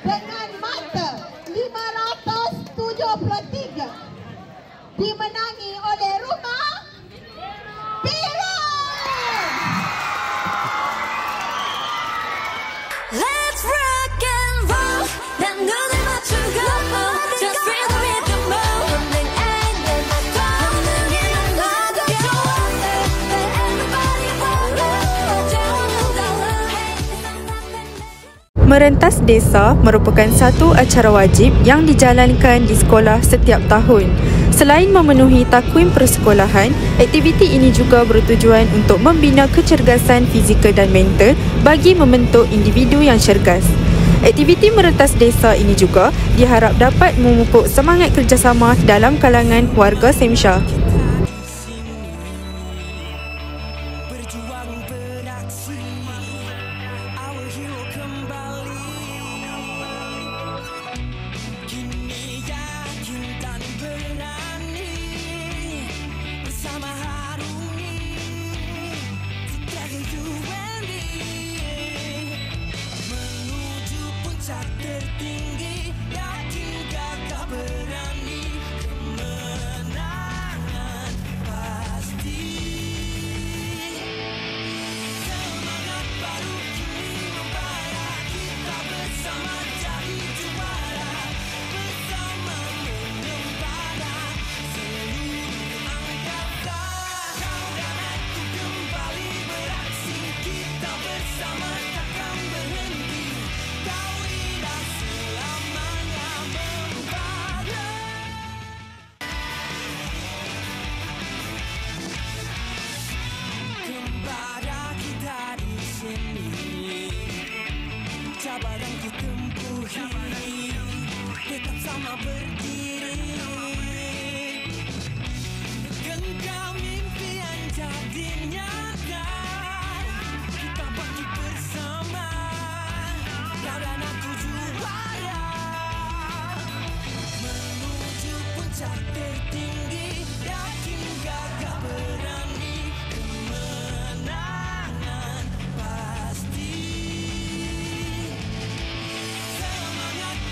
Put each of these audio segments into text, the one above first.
dengan mata 573 dimenangi oleh Rumah Biru. Let's rock and roll. 난 눈을 맞추고 just feel the rhythm roll. 없는 애는 없는 일은 나도 좋아. Let everybody roll. Merentas Desa merupakan satu acara wajib yang dijalankan di sekolah setiap tahun. Selain memenuhi takwim persekolahan, aktiviti ini juga bertujuan untuk membina kecergasan fizikal dan mental bagi membentuk individu yang cergas. Aktiviti Merentas Desa ini juga diharap dapat memupuk semangat kerjasama dalam kalangan warga Semsha. Tertinggi, yakin gagah berani, kemenangan pasti. Semangat baru kini membara, kita bersama jadi juara, bersama mengembara seluruh angkatan. Kau dan aku kembali beraksi, kita bersama takkan berhenti. Cabaran ku tempuhi, tetap sama berdiri, genggam impian jadi nyata, kita bangkit bersama, kau dan aku juara, menuju puncak tertinggi, yakin gagah berani, kemenangan pasti.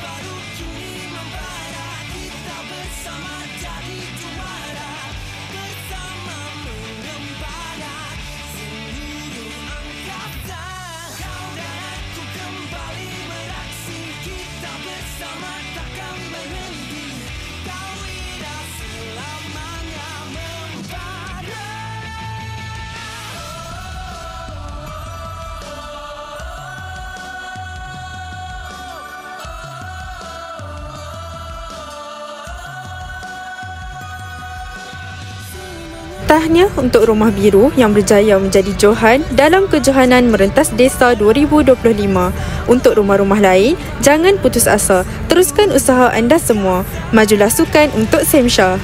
Baru kini membara, kita bersama jadi juara, bersama mengembara seluruh angkatan. Kau dan aku kembali beraksi, kita bersama takkan berhenti. Kau ira selamanya membara. Tahniah untuk Rumah Biru yang berjaya menjadi Johan dalam kejohanan Merentas Desa 2025. Untuk rumah-rumah lain, jangan putus asa. Teruskan usaha anda semua. Majulah sukan untuk Semsha.